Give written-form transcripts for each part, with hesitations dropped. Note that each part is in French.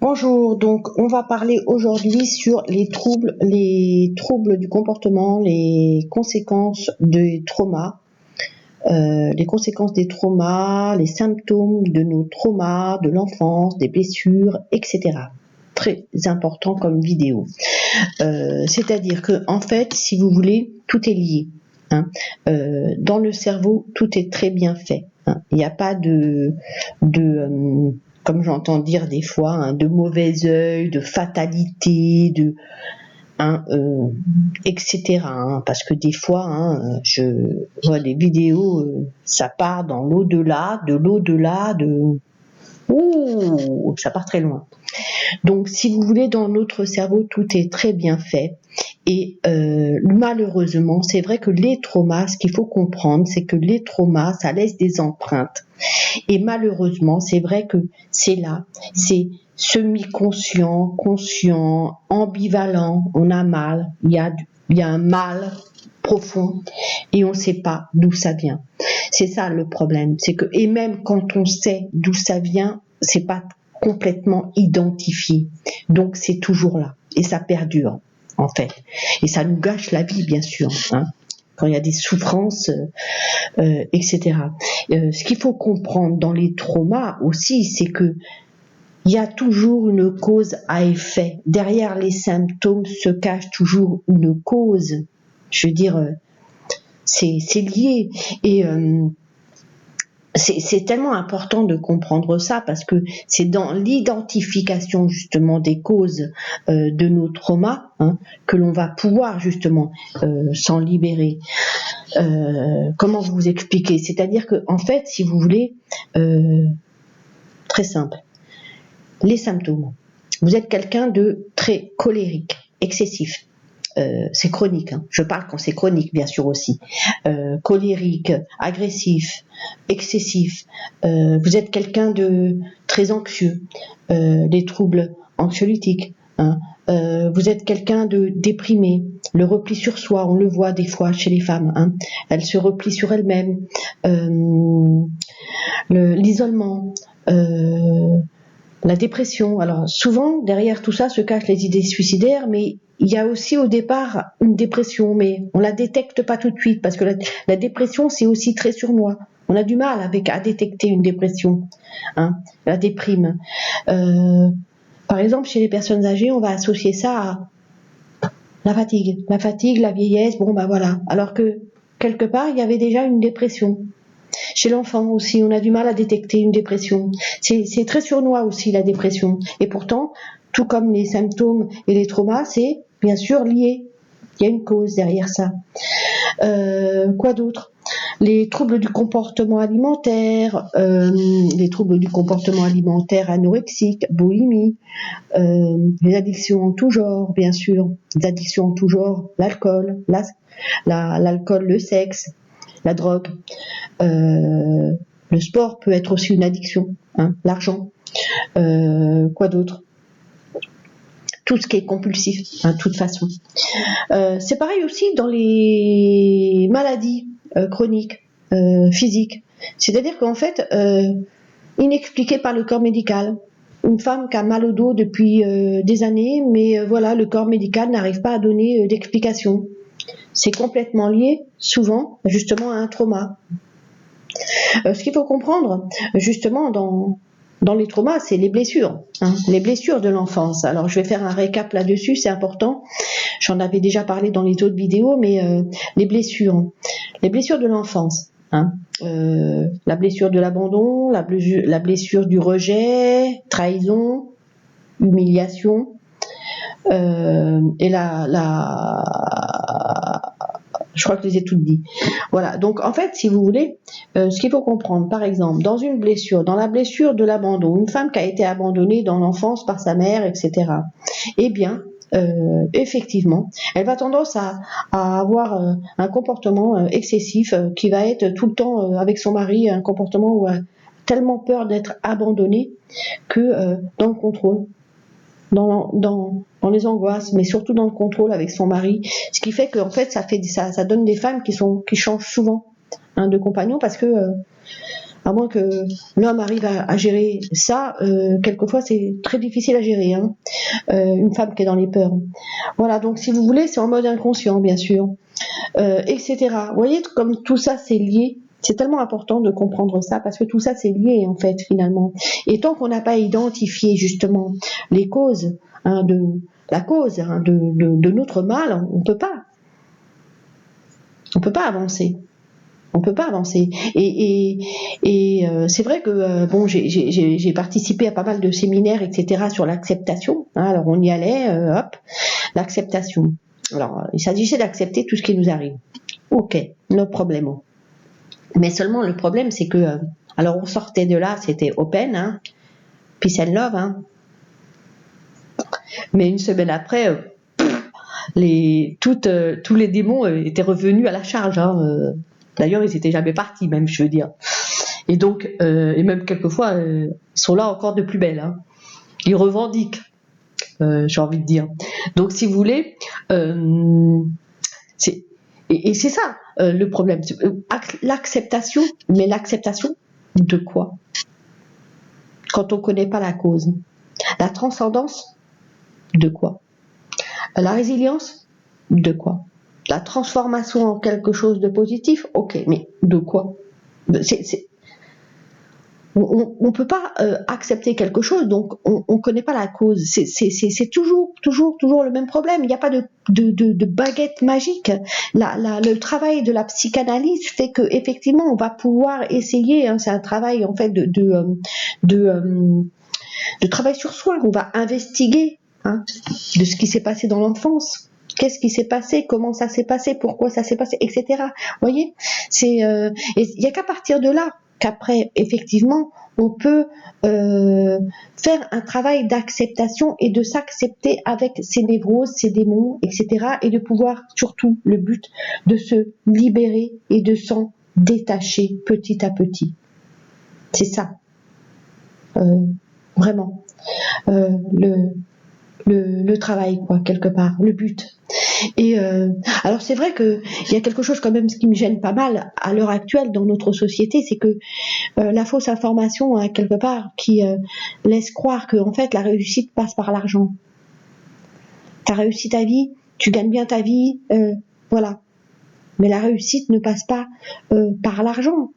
Bonjour, donc on va parler aujourd'hui sur les troubles du comportement, les conséquences des traumas, les symptômes de nos traumas, de l'enfance, des blessures, etc. Très important comme vidéo. C'est-à-dire que en fait, si vous voulez, tout est lié. Dans le cerveau, tout est très bien fait. Il n'y a pas comme j'entends dire des fois, de mauvais œil, de fatalité, etc. Parce que des fois, je vois des vidéos, ça part dans l'au-delà, ça part très loin. Donc, si vous voulez, dans notre cerveau, tout est très bien fait. Et malheureusement, c'est vrai que les traumas, ce qu'il faut comprendre, c'est que les traumas, ça laisse des empreintes. Et malheureusement, c'est vrai que c'est là, c'est semi-conscient, conscient, ambivalent, on a mal, il y a un mal profond et on ne sait pas d'où ça vient. C'est ça le problème, c'est que, et même quand on sait d'où ça vient, c'est pas complètement identifié. Donc c'est toujours là et ça perdure en fait. Et ça nous gâche la vie bien sûr. Quand il y a des souffrances, etc. Ce qu'il faut comprendre dans les traumas aussi, c'est que il y a toujours une cause à effet. Derrière les symptômes se cache toujours une cause. Je veux dire, c'est lié. Et c'est tellement important de comprendre ça parce que c'est dans l'identification justement des causes de nos traumas que l'on va pouvoir justement s'en libérer. Comment vous expliquer? C'est-à-dire que en fait, si vous voulez, très simple, les symptômes. Vous êtes quelqu'un de très colérique, excessif. C'est chronique, je parle quand c'est chronique bien sûr aussi, colérique, agressif, excessif, vous êtes quelqu'un de très anxieux, des troubles anxiolytiques, vous êtes quelqu'un de déprimé, le repli sur soi, on le voit des fois chez les femmes, elles se replient sur elles-mêmes, l'isolement, la dépression. Alors souvent derrière tout ça se cachent les idées suicidaires, mais il y a aussi au départ une dépression, mais on la détecte pas tout de suite parce que la dépression c'est aussi très sournois. On a du mal à détecter une dépression, la déprime. Par exemple, chez les personnes âgées, on va associer ça à la fatigue, la vieillesse. Bon ben voilà. Alors que quelque part il y avait déjà une dépression. Chez l'enfant aussi, on a du mal à détecter une dépression. C'est très sournois aussi la dépression. Et pourtant, tout comme les symptômes et les traumas, c'est bien sûr lié. Il y a une cause derrière ça. Quoi d'autre? Les troubles du comportement alimentaire, anorexique, boulimie, les addictions en tout genre, bien sûr. Les addictions en tout genre, l'alcool, le sexe, la drogue. Le sport peut être aussi une addiction, l'argent. Quoi d'autre? Tout ce qui est compulsif, de toute façon. C'est pareil aussi dans les maladies chroniques, physiques. C'est-à-dire qu'en fait, inexpliquées par le corps médical. Une femme qui a mal au dos depuis des années, mais voilà, le corps médical n'arrive pas à donner d'explication. C'est complètement lié, souvent, justement, à un trauma. Ce qu'il faut comprendre, justement, dans les traumas, c'est les blessures, les blessures de l'enfance. Alors, je vais faire un récap là-dessus, c'est important. J'en avais déjà parlé dans les autres vidéos, mais les blessures de l'enfance. La blessure de l'abandon, la blessure du rejet, trahison, humiliation, et je crois que je les ai toutes dit. Voilà, donc en fait, si vous voulez, ce qu'il faut comprendre, par exemple, dans la blessure de l'abandon, une femme qui a été abandonnée dans l'enfance par sa mère, etc., eh bien, effectivement, elle va tendance à avoir un comportement excessif qui va être tout le temps avec son mari, un comportement où elle a tellement peur d'être abandonnée que dans le contrôle, dans les angoisses, mais surtout dans le contrôle avec son mari, ce qui fait qu'en fait ça donne des femmes qui changent souvent de compagnon parce que À moins que l'homme arrive à gérer ça, quelquefois c'est très difficile à gérer, hein. Une femme qui est dans les peurs. Voilà, donc si vous voulez, c'est en mode inconscient, bien sûr, etc. Vous voyez, comme tout ça c'est lié, c'est tellement important de comprendre ça, parce que tout ça c'est lié, en fait, finalement. Et tant qu'on n'a pas identifié, justement, les causes, hein, la cause, hein, de notre mal, on peut pas. On peut pas avancer. On peut pas avancer. Et c'est vrai que bon, j'ai participé à pas mal de séminaires, etc. sur l'acceptation. Hein, alors on y allait, hop, l'acceptation. Alors il s'agissait d'accepter tout ce qui nous arrive. Ok, no problème. Mais seulement le problème, c'est que alors on sortait de là, c'était open, hein, peace and love, hein. Mais une semaine après, tous les démons étaient revenus à la charge. Hein, d'ailleurs, ils n'étaient jamais partis, même, je veux dire. Et donc, et même quelquefois, ils sont là encore de plus belle. Hein. Ils revendiquent, j'ai envie de dire. Donc, si vous voulez, et c'est ça le problème. L'acceptation, mais l'acceptation de quoi? Quand on ne connaît pas la cause. La transcendance, de quoi? La résilience, de quoi? La transformation en quelque chose de positif, ok, mais de quoi? On ne peut pas accepter quelque chose, donc on ne connaît pas la cause. C'est toujours le même problème. Il n'y a pas de baguette magique. Le travail de la psychanalyse fait que effectivement, on va pouvoir essayer. Hein, c'est un travail en fait de travail sur soi. On va investiguer, hein, de ce qui s'est passé dans l'enfance. Qu'est-ce qui s'est passé? Comment ça s'est passé? Pourquoi ça s'est passé? Etc. Vous voyez, il n'y a qu'à partir de là qu'après, effectivement, on peut faire un travail d'acceptation et de s'accepter avec ses névroses, ses démons, etc. Et de pouvoir, surtout, le but, de se libérer et de s'en détacher petit à petit. C'est ça. Vraiment. Le travail, quoi, quelque part, le but. Et alors c'est vrai que il y a quelque chose quand même, ce qui me gêne pas mal à l'heure actuelle dans notre société, c'est que la fausse information, hein, quelque part, qui laisse croire que en fait la réussite passe par l'argent. T'as réussi ta vie, tu gagnes bien ta vie, voilà. Mais la réussite ne passe pas par l'argent.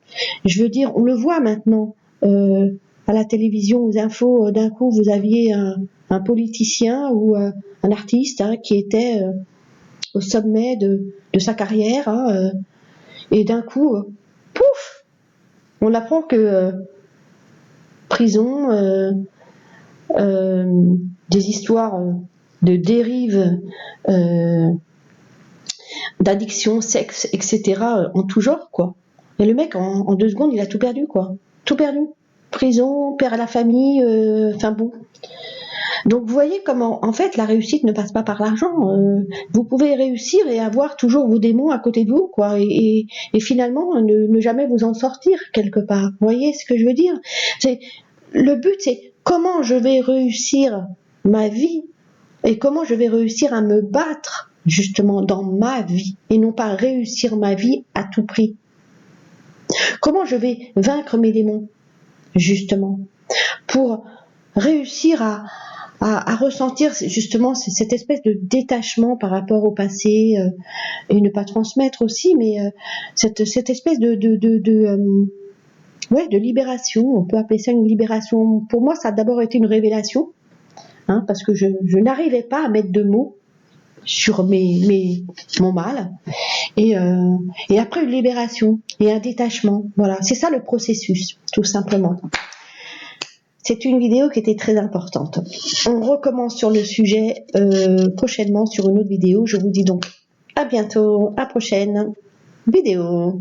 Je veux dire, on le voit maintenant à la télévision, aux infos. D'un coup, vous aviez un politicien ou un artiste, hein, qui était au sommet de sa carrière, hein, et d'un coup, pouf, on apprend que prison, des histoires de dérive, d'addiction, sexe, etc. En tout genre, quoi. Et le mec, en 2 secondes, il a tout perdu, quoi. Tout perdu. Prison, père à la famille, enfin bon. Donc vous voyez comment, en fait, la réussite ne passe pas par l'argent. Vous pouvez réussir et avoir toujours vos démons à côté de vous, quoi, et finalement ne jamais vous en sortir quelque part. Vous voyez ce que je veux dire? Le but, c'est comment je vais réussir ma vie et comment je vais réussir à me battre justement dans ma vie et non pas réussir ma vie à tout prix. Comment je vais vaincre mes démons justement pour réussir à ressentir justement cette espèce de détachement par rapport au passé, et ne pas transmettre aussi, mais cette espèce de libération. On peut appeler ça une libération. Pour moi, ça a d'abord été une révélation, hein, parce que je n'arrivais pas à mettre de mots sur mon mal, et après une libération et un détachement. Voilà, c'est ça le processus, tout simplement. C'est une vidéo qui était très importante. On recommence sur le sujet prochainement sur une autre vidéo. Je vous dis donc à bientôt, à prochaine vidéo.